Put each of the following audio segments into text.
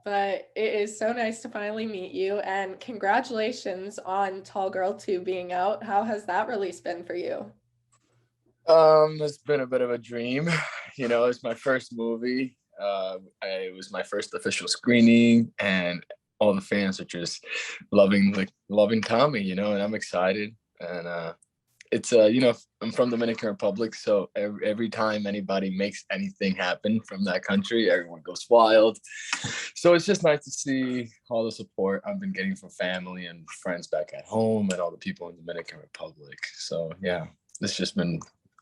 but it is so nice to finally meet you. And congratulations on Tall Girl 2 being out. How has that release been for you? It's been a bit of a dream. It's my first movie. It was my first official screening, and all the fans are just loving Tommy. And I'm excited. And it's I'm from Dominican Republic, so every time anybody makes anything happen from that country, everyone goes wild. So it's just nice to see all the support I've been getting from family and friends back at home, and all the people in Dominican Republic. So yeah, it's just been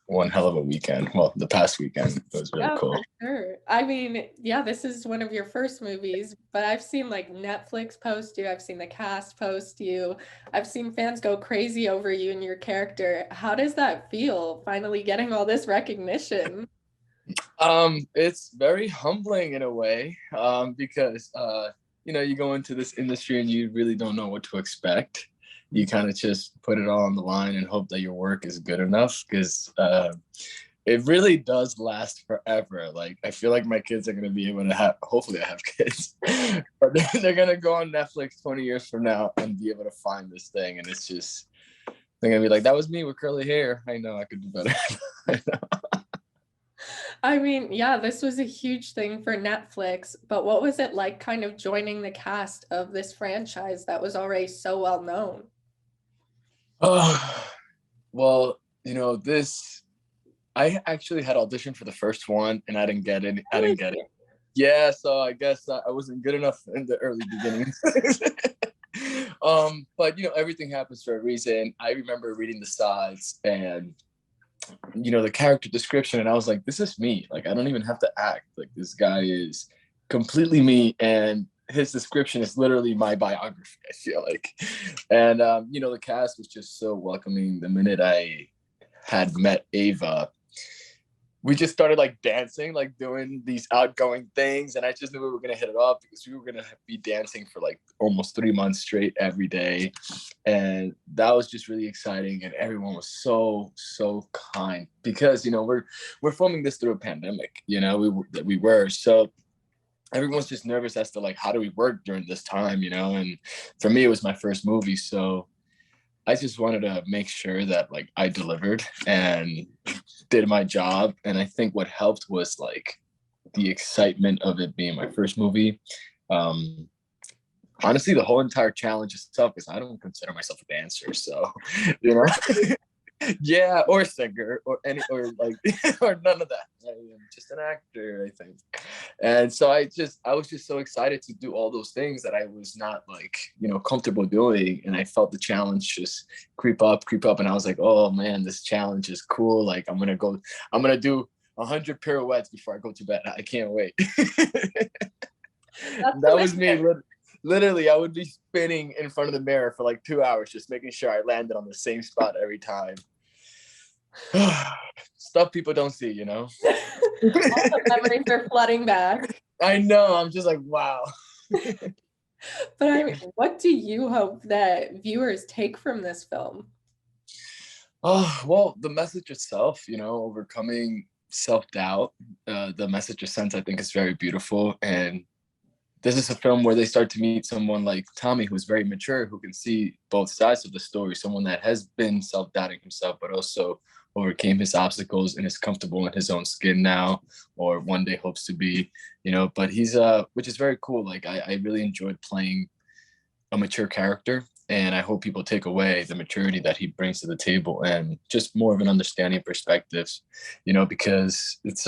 one hell of a weekend. Well, the past weekend was really Yeah, cool. for sure. I mean, yeah, this is one of your first movies, but I've seen like Netflix post you, I've seen the cast post you, I've seen fans go crazy over you and your character. How does that feel, finally getting all this recognition? It's very humbling in a way, because you go into this industry and you really don't know what to expect. You kind of just put it all on the line and hope that your work is good enough, because it really does last forever. Like, I feel like my kids are going to be able to have, hopefully I have kids, but they're going to go on Netflix 20 years from now and be able to find this thing. And it's just, they're going to be like, that was me with curly hair. I know I could do better. I mean, yeah, this was a huge thing for Netflix, but what was it like kind of joining the cast of this franchise that was already so well known? Oh, well, I actually had auditioned for the first one and I didn't get it. I didn't get it. Yeah, so I guess I wasn't good enough in the early beginnings. But everything happens for a reason. I remember reading the sides and the character description, and I was like, this is me. Like, I don't even have to act. Like, this guy is completely me, and his description is literally my biography, I feel like. And the cast was just so welcoming. The minute I had met Ava, we just started like dancing, like doing these outgoing things. And I just knew we were going to hit it off, because we were going to be dancing for like almost 3 months straight every day. And that was just really exciting. And everyone was so kind, because, we're filming this through a pandemic, we were. So everyone's just nervous as to like, how do we work during this time, and for me, it was my first movie. So I just wanted to make sure that like I delivered and did my job. And I think what helped was like the excitement of it being my first movie. Um, Honestly, the whole entire challenge itself, because I don't consider myself a dancer. So, you know, yeah, or singer, or any, or like, or none of that. I am just an actor, I think. And so I was just so excited to do all those things that I was not like, comfortable doing. And I felt the challenge just creep up. And I was like, oh man, this challenge is cool. Like, I'm going to do 100 pirouettes before I go to bed. I can't wait. That was me. Literally, I would be spinning in front of the mirror for like 2 hours, just making sure I landed on the same spot every time. Stuff people don't see, All the memories are flooding back. I know. I'm just like, wow. But I mean, what do you hope that viewers take from this film? Oh, well, the message itself, overcoming self-doubt. The message it sends, I think, is very beautiful. And this is a film where they start to meet someone like Tommy, who's very mature, who can see both sides of the story, someone that has been self-doubting himself, but also overcame his obstacles and is comfortable in his own skin now, or one day hopes to be, but he's, which is very cool. Like, I really enjoyed playing a mature character, and I hope people take away the maturity that he brings to the table and just more of an understanding perspectives, because it's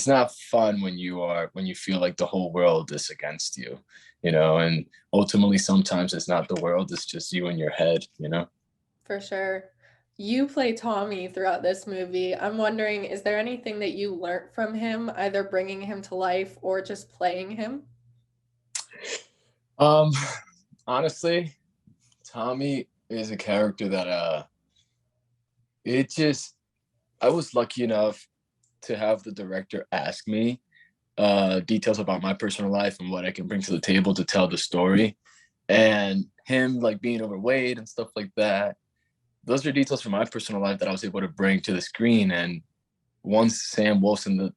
not fun when you feel like the whole world is against you, and ultimately sometimes it's not the world, it's just you in your head. For sure. You play Tommy throughout this movie. I'm wondering, is there anything that you learned from him, either bringing him to life or just playing him? um Honestly, Tommy is a character that it just I was lucky enough to have the director ask me details about my personal life and what I can bring to the table to tell the story. And him like being overweight and stuff like that, those are details from my personal life that I was able to bring to the screen. And once Sam Wilson,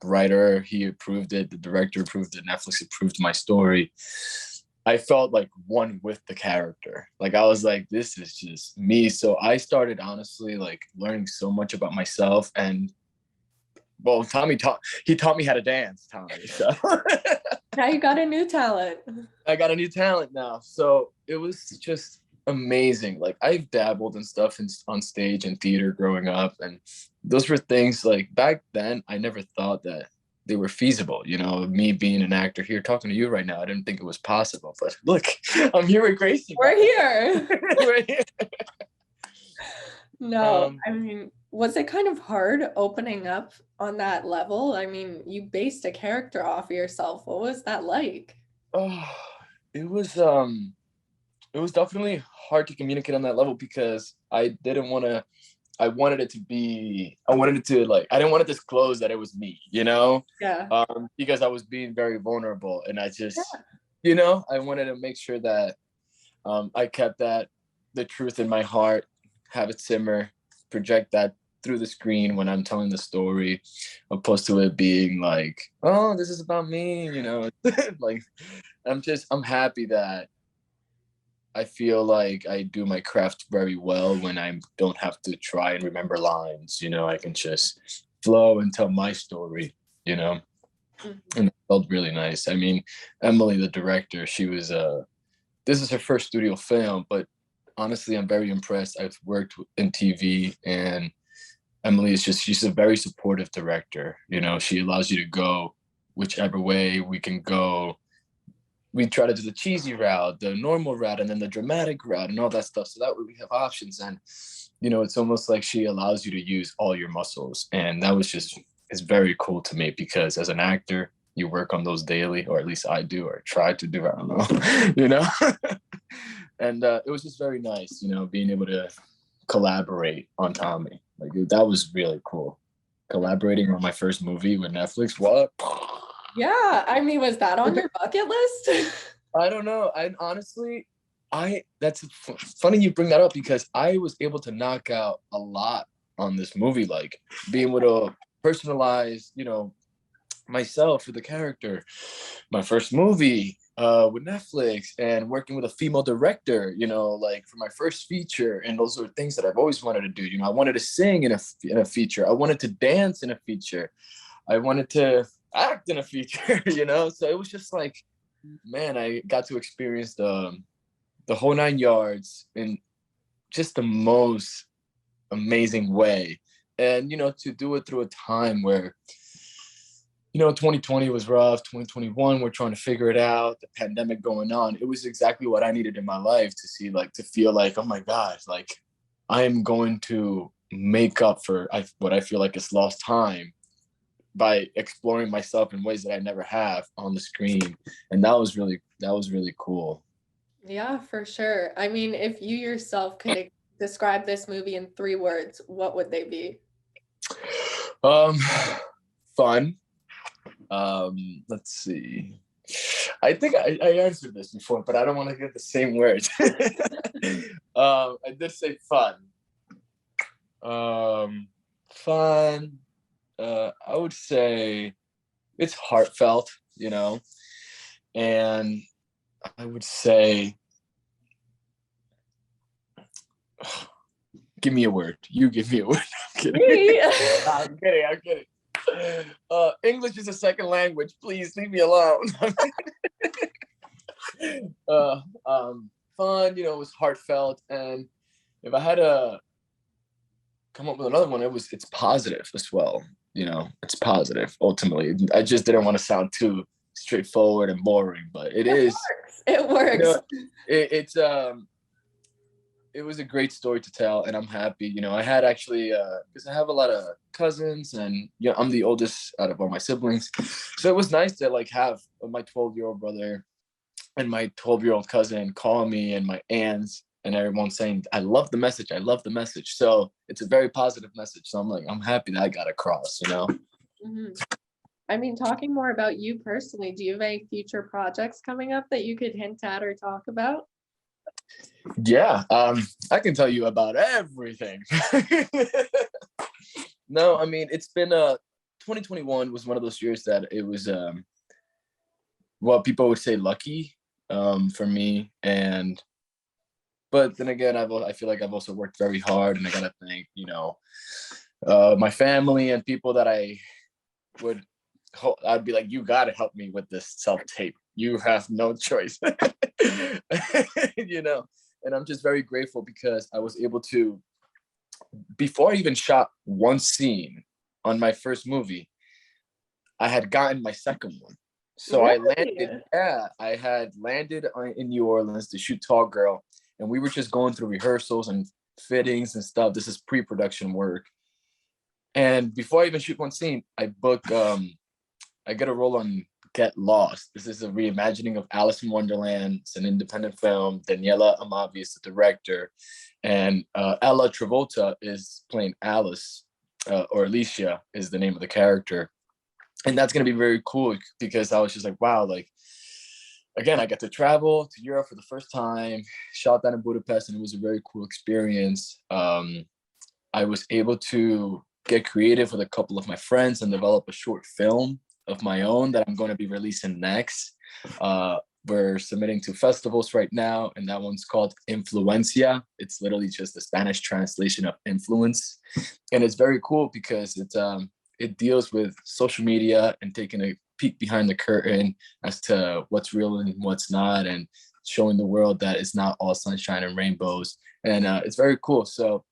writer, he approved it, the director approved it, Netflix approved my story. I felt like one with the character. Like I was like, this is just me. So I started honestly like learning so much about myself. And well, he taught me how to dance, Tommy. So Now you got a new talent. I got a new talent now. So it was just amazing. Like I've dabbled in stuff on stage and theater growing up, and those were things like back then I never thought that they were feasible. You know, me being an actor here talking to you right now, I didn't think it was possible. But look, I'm here with Gracie. We're here. We're here. No, I mean, was it kind of hard opening up on that level? I mean, you based a character off of yourself. What was that like? Oh, it was definitely hard to communicate on that level because I didn't want to. I wanted it to be. I wanted it to like. I didn't want to disclose that it was me. You know. Yeah. Because I was being very vulnerable, and I just, Yeah. you know, I wanted to make sure that I kept the truth in my heart, have it simmer, project that through the screen when I'm telling the story, opposed to it being like, oh, this is about me, you know. Like I'm happy that I feel like I do my craft very well when I don't have to try and remember lines, you know. I can just flow and tell my story, you know. Mm-hmm. And it felt really nice. I mean, Emily, the director, she was this is her first studio film, but honestly, I'm very impressed. I've worked in TV, and Emily is she's a very supportive director. You know, she allows you to go whichever way we can go. We try to do the cheesy route, the normal route, and then the dramatic route and all that stuff. So that way we have options. And, you know, it's almost like she allows you to use all your muscles. And that was it's very cool to me because as an actor, you work on those daily, or at least I do, or try to do, I don't know, you know? And it was just very nice, you know, being able to collaborate on Tommy. Like that was really cool. Collaborating on my first movie with Netflix. What? Yeah, I mean, was that on your bucket list? I don't know. I honestly, that's funny you bring that up because I was able to knock out a lot on this movie, like being able to personalize, you know, myself for the character. My first movie with Netflix and working with a female director, you know, like for my first feature. And those are things that I've always wanted to do. You know, I wanted to sing in a feature. I wanted to dance in a feature. I wanted to act in a feature, you know? So it was just like, man, I got to experience the whole 9 yards in just the most amazing way. And, you know, to do it through a time where, you know, 2020 was rough, 2021, we're trying to figure it out, the pandemic going on. It was exactly what I needed in my life to see, like, to feel like, oh my God, like I am going to make up for what I feel like is lost time by exploring myself in ways that I never have on the screen. And that was really cool. Yeah, for sure. I mean, if you yourself could describe this movie in 3 words, what would they be? Fun. Let's see. I think I answered this before, but I don't want to get the same words. I did say fun. Fun. I would say it's heartfelt, you know, and I would say, give me a word. You give me a word. I'm kidding. I'm kidding. English is a second language. Please leave me alone. Fun, you know, it was heartfelt, and if I had to come up with another one, it's positive as well. You know, it's positive. Ultimately, I just didn't want to sound too straightforward and boring, but it is. It works. You know, it was a great story to tell, and I'm happy. You know, I had actually because I have a lot of cousins, and you know, I'm the oldest out of all my siblings, so it was nice to like have my 12-year-old brother and my 12-year-old cousin call me, and my aunts and everyone saying, "I love the message. I love the message." So it's a very positive message. So I'm happy that I got across. You know. Mm-hmm. I mean, talking more about you personally, do you have any future projects coming up that you could hint at or talk about? Yeah, I can tell you about everything. No, I mean, it's been 2021 was one of those years that it was what people would say lucky for me. And but then again, I feel like I've also worked very hard, and I gotta thank, you know, my family and people that would I'd be like, you gotta help me with this self-tape. You have no choice. You know, and I'm just very grateful because I was able to, before I even shot one scene on my first movie, I had gotten my second one. So Really? I had landed in New Orleans to shoot Tall Girl, and we were just going through rehearsals and fittings and stuff. This is pre-production work. And before I even shoot one scene, I get a role on Get Lost. This is a reimagining of Alice in Wonderland. It's an independent film. Daniela Amavi is the director, and Ella Travolta is playing Alice, or Alicia is the name of the character. And that's going to be very cool because I was just like, wow, like, again, I got to travel to Europe for the first time, shot that in Budapest, and it was a very cool experience. I was able to get creative with a couple of my friends and develop a short film of my own that I'm going to be releasing next. We're submitting to festivals right now, and that one's called Influencia. It's literally just the Spanish translation of influence. And it's very cool because it deals with social media and taking a peek behind the curtain as to what's real and what's not, and showing the world that it's not all sunshine and rainbows. And it's very cool. So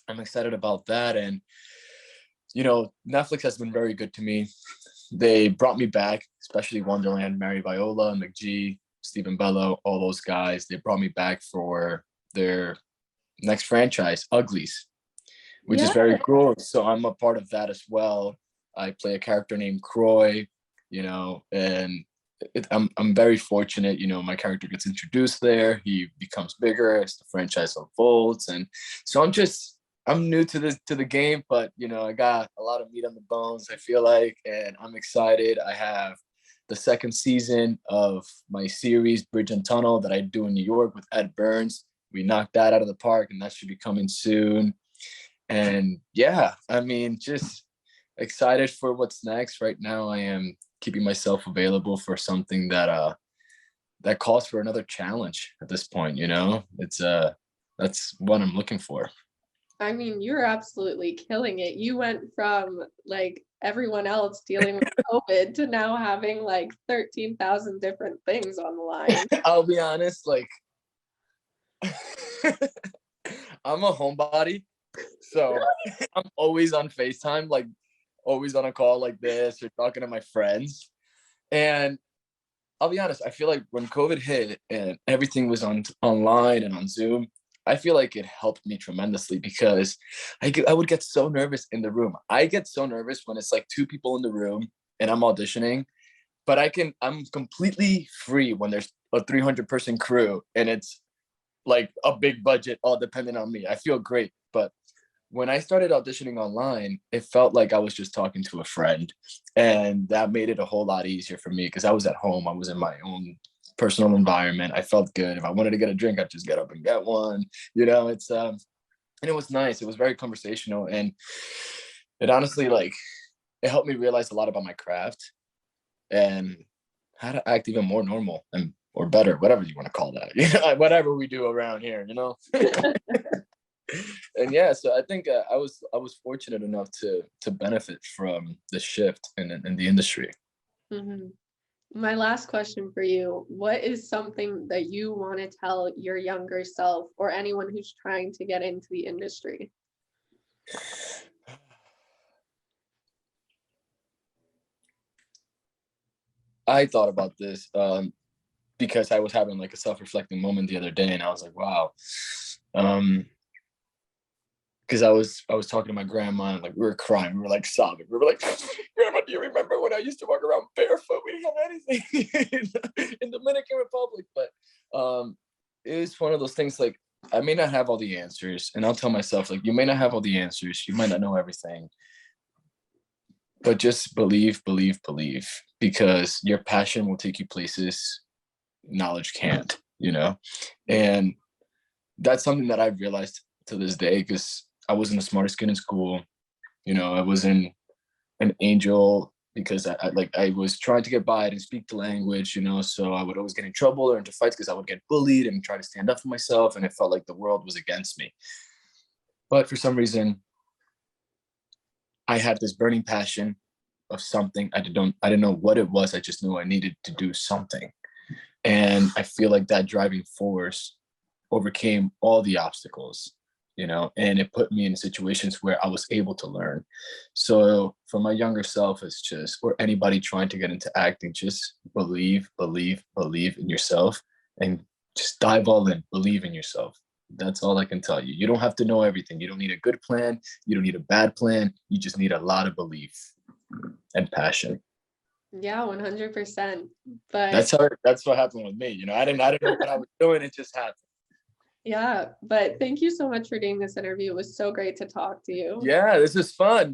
I'm excited about that. And, you know, Netflix has been very good to me. They brought me back, especially Wonderland, Mary Viola, McGee, Stephen Bello, all those guys. They brought me back for their next franchise, Uglies, which is very cool. So I'm a part of that as well. I play a character named Croy, you know, and I'm very fortunate. You know, my character gets introduced there. He becomes bigger as the franchise unfolds, and so I'm new to the game, but you know, I got a lot of meat on the bones, I feel like, and I'm excited. I have the second season of my series Bridge and Tunnel that I do in New York with Ed Burns. We knocked that out of the park, and that should be coming soon. And yeah, I mean, just excited for what's next. Right now, I am keeping myself available for something that calls for another challenge at this point. You know, that's what I'm looking for. I mean, you're absolutely killing it. You went from like everyone else dealing with COVID to now having like 13,000 different things on the line. I'll be honest, like, I'm a homebody, so I'm always on FaceTime, like always on a call like this or talking to my friends. And I'll be honest, I feel like when COVID hit and everything was online and on Zoom, I feel like it helped me tremendously because I would get so nervous in the room. I get so nervous when it's like two people in the room and I'm auditioning, but I'm completely free when there's a 300-person crew and it's like a big budget all depending on me. I feel great. But when I started auditioning online, it felt like I was just talking to a friend. And that made it a whole lot easier for me because I was at home. I was in my own personal environment. I felt good. If I wanted to get a drink, I'd just get up and get one. You know, and it was nice. It was very conversational. And it honestly, like, it helped me realize a lot about my craft and how to act even more normal and or better, whatever you want to call that. You know, whatever we do around here, you know. And yeah, so I think I was fortunate enough to benefit from the shift in the industry. Mm-hmm. My last question for you, what is something that you want to tell your younger self or anyone who's trying to get into the industry? I thought about this because I was having like a self-reflecting moment the other day, and I was like, wow. Because I was talking to my grandma, and like we were crying, we were like sobbing, we were like, "Grandma, do you remember when I used to walk around barefoot? We didn't have anything in Dominican Republic." But it's one of those things. Like, I may not have all the answers, and I'll tell myself, like, you may not have all the answers, you might not know everything, but just believe, believe, believe, because your passion will take you places knowledge can't. You know, and that's something that I've realized to this day because I wasn't the smartest kid in school. You know, I wasn't an angel because I was trying to get by. I didn't speak the language, so I would always get in trouble or into fights because I would get bullied and try to stand up for myself, and it felt like the world was against me. But for some reason, I had this burning passion of something. I didn't know what it was. I just knew I needed to do something. And I feel like that driving force overcame all the obstacles, and it put me in situations where I was able to learn. So for my younger self, it's just, or anybody trying to get into acting, just believe in yourself and just dive all in, believe in yourself. That's all I can tell you. You don't have to know everything. You don't need a good plan. You don't need a bad plan. You just need a lot of belief and passion. Yeah, 100%. But That's what happened with me. I didn't know what I was doing. It just happened. yeah, but thank you so much for doing this interview. It was so great to talk to you. Yeah, this is fun.